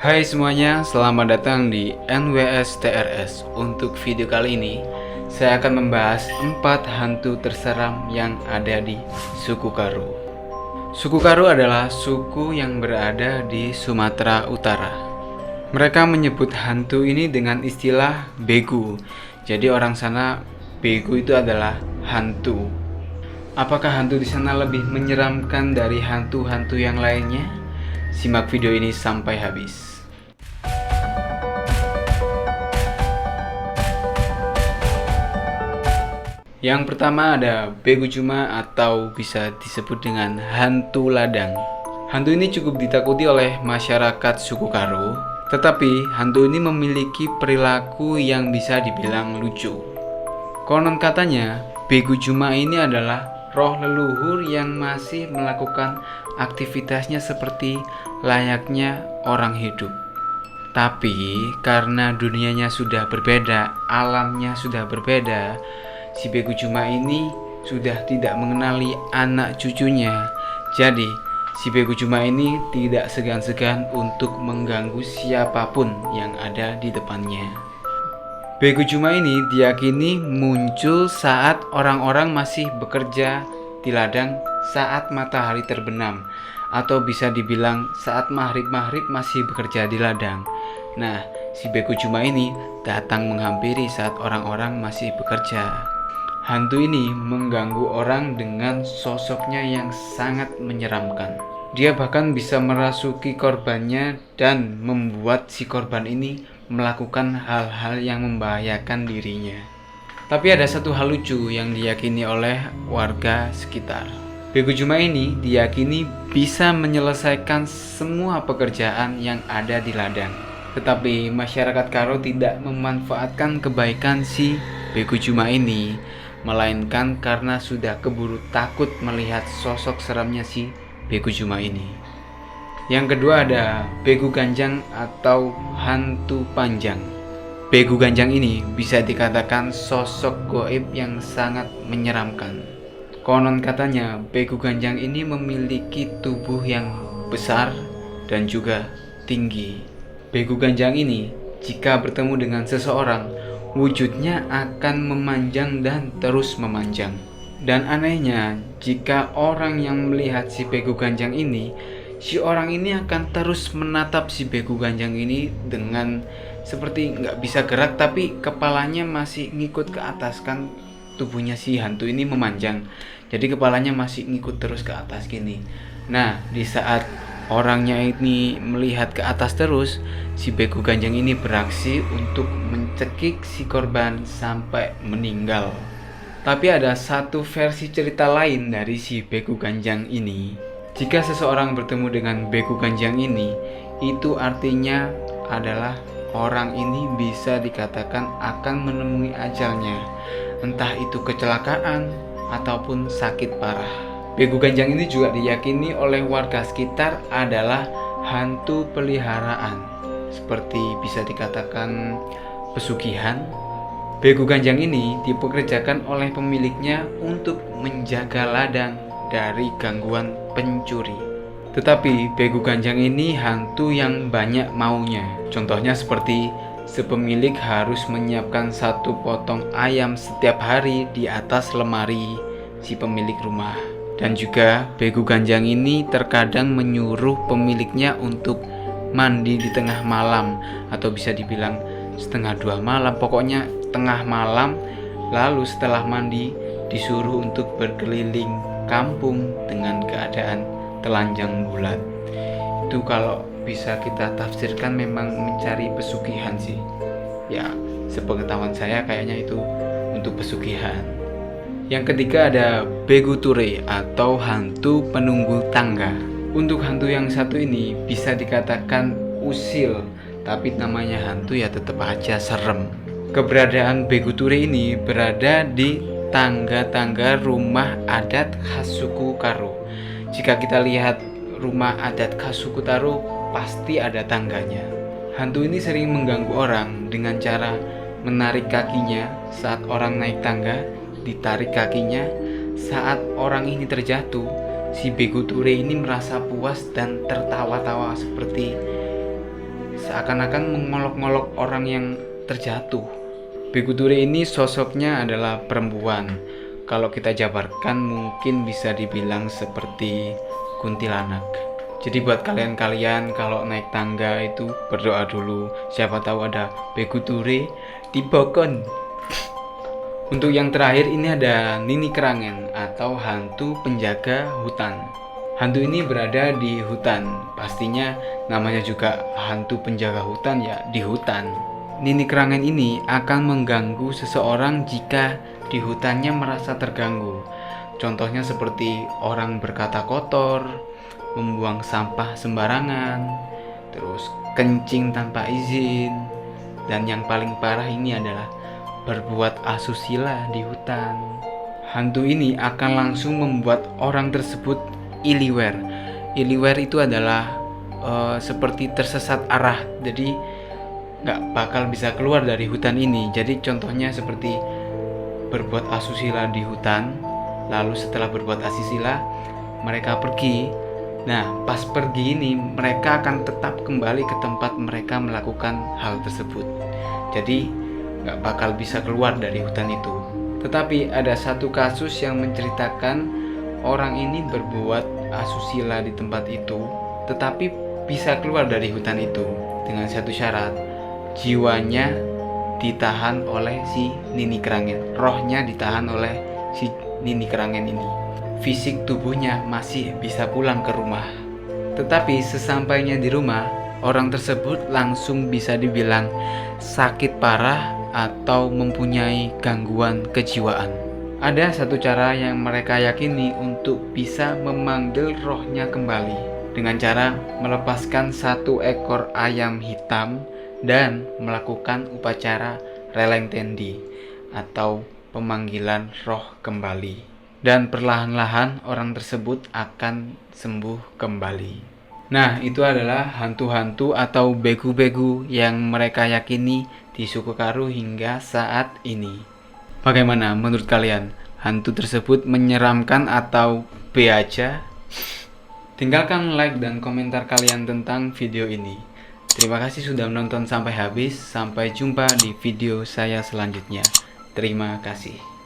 Hai semuanya, selamat datang di NWS TRS. Untuk video kali ini, saya akan membahas 4 hantu terseram yang ada di suku Karo. Suku Karo adalah suku yang berada di Sumatera Utara. Mereka menyebut hantu ini dengan istilah begu. Jadi orang sana begu itu adalah hantu. Apakah hantu di sana lebih menyeramkan dari hantu-hantu yang lainnya? Simak video ini sampai habis. Yang pertama ada Begu Juma atau bisa disebut dengan hantu ladang. Hantu ini cukup ditakuti oleh masyarakat suku Karo, tetapi hantu ini memiliki perilaku yang bisa dibilang lucu. Konon katanya, Begu Juma ini adalah roh leluhur yang masih melakukan aktivitasnya seperti layaknya orang hidup. Tapi karena dunianya sudah berbeda, alamnya sudah berbeda, si Begu Juma ini sudah tidak mengenali anak cucunya. Jadi si Begu Juma ini tidak segan-segan untuk mengganggu siapapun yang ada di depannya. Begu Juma ini diyakini muncul saat orang-orang masih bekerja di ladang saat matahari terbenam, atau bisa dibilang saat maghrib-maghrib masih bekerja di ladang. Nah, si Begu Juma ini datang menghampiri saat orang-orang masih bekerja. Hantu ini mengganggu orang dengan sosoknya yang sangat menyeramkan. Dia bahkan bisa merasuki korbannya dan membuat si korban ini melakukan hal-hal yang membahayakan dirinya. Tapi ada satu hal lucu yang diyakini oleh warga sekitar. Begu Juma ini diyakini bisa menyelesaikan semua pekerjaan yang ada di ladang. Tetapi masyarakat Karo tidak memanfaatkan kebaikan si Begu Juma ini, melainkan karena sudah keburu takut melihat sosok seramnya si Begu Juma ini. Yang kedua ada Begu Ganjang atau hantu panjang. Begu Ganjang ini bisa dikatakan sosok goib yang sangat menyeramkan. Konon katanya Begu Ganjang ini memiliki tubuh yang besar dan juga tinggi. Begu Ganjang ini jika bertemu dengan seseorang, wujudnya akan memanjang dan terus memanjang. Dan anehnya, jika orang yang melihat si Begu Ganjang ini, si orang ini akan terus menatap si Begu Ganjang ini dengan seperti nggak bisa gerak, tapi kepalanya masih ngikut ke atas. Kan tubuhnya si hantu ini memanjang, jadi kepalanya masih ngikut terus ke atas gini. Nah, di saat orangnya ini melihat ke atas terus, si Begu Ganjang ini beraksi untuk mencekik si korban sampai meninggal. Tapi ada satu versi cerita lain dari si Begu Ganjang ini. Jika seseorang bertemu dengan Begu Ganjang ini, itu artinya adalah orang ini bisa dikatakan akan menemui ajalnya, entah itu kecelakaan ataupun sakit parah. Begu Ganjang ini juga diyakini oleh warga sekitar adalah hantu peliharaan, seperti bisa dikatakan pesugihan. Begu Ganjang ini dipekerjakan oleh pemiliknya untuk menjaga ladang dari gangguan pencuri. Tetapi Begu Ganjang ini hantu yang banyak maunya. Contohnya seperti sepemilik harus menyiapkan 1 potong ayam setiap hari di atas lemari si pemilik rumah. Dan juga Begu Ganjang ini terkadang menyuruh pemiliknya untuk mandi di tengah malam, atau bisa dibilang setengah 2 malam, pokoknya tengah malam. Lalu setelah mandi disuruh untuk berkeliling kampung dengan keadaan telanjang bulat. Itu kalau bisa kita tafsirkan memang mencari pesugihan sih. Ya, sepengetahuan saya kayaknya itu untuk pesugihan. Yang ketiga ada Begu Ture atau hantu penunggu tangga. Untuk hantu yang satu ini bisa dikatakan usil, tapi namanya hantu ya tetap aja serem. Keberadaan Begu Ture ini berada di tangga-tangga rumah adat khas suku Karo. Jika kita lihat rumah adat khas suku Karo, pasti ada tangganya. Hantu ini sering mengganggu orang dengan cara menarik kakinya saat orang naik tangga, ditarik kakinya. Saat orang ini terjatuh, si Begu Ture ini merasa puas dan tertawa-tawa seperti seakan-akan mengolok-ngolok orang yang terjatuh. Beku Ture ini sosoknya adalah perempuan. Kalau kita jabarkan mungkin bisa dibilang seperti kuntilanak. Jadi buat kalian-kalian kalau naik tangga itu berdoa dulu, siapa tahu ada Beku Ture di bokon. Untuk yang terakhir ini ada Nini Kerangen atau hantu penjaga hutan. Hantu ini berada di hutan, pastinya namanya juga hantu penjaga hutan ya, di hutan. Nini Kerangen ini akan mengganggu seseorang jika di hutannya merasa terganggu. Contohnya seperti orang berkata kotor, membuang sampah sembarangan, terus kencing tanpa izin, dan yang paling parah ini adalah berbuat asusila di hutan. Hantu ini akan langsung membuat orang tersebut iliwer. Iliwer itu adalah seperti tersesat arah, jadi nggak bakal bisa keluar dari hutan ini. Jadi contohnya seperti berbuat asusila di hutan, lalu setelah berbuat asusila mereka pergi. Nah, pas pergi ini mereka akan tetap kembali ke tempat mereka melakukan hal tersebut. Jadi nggak bakal bisa keluar dari hutan itu. Tetapi ada satu kasus yang menceritakan orang ini berbuat asusila di tempat itu, tetapi bisa keluar dari hutan itu dengan satu syarat, jiwanya ditahan oleh si Nini Kerangen, rohnya ditahan oleh si Nini Kerangen ini. Fisik tubuhnya masih bisa pulang ke rumah. Tetapi sesampainya di rumah, orang tersebut langsung bisa dibilang sakit parah atau mempunyai gangguan kejiwaan. Ada satu cara yang mereka yakini untuk bisa memanggil rohnya kembali, dengan cara melepaskan satu ekor ayam hitam dan melakukan upacara releng tendi atau pemanggilan roh kembali. Dan perlahan-lahan orang tersebut akan sembuh kembali. Nah, itu adalah hantu-hantu atau begu-begu yang mereka yakini di suku Karo hingga saat ini. Bagaimana menurut kalian? Hantu tersebut menyeramkan atau B aja? Tinggalkan like dan komentar kalian tentang video ini. Terima kasih sudah menonton sampai habis. Sampai jumpa di video saya selanjutnya. Terima kasih.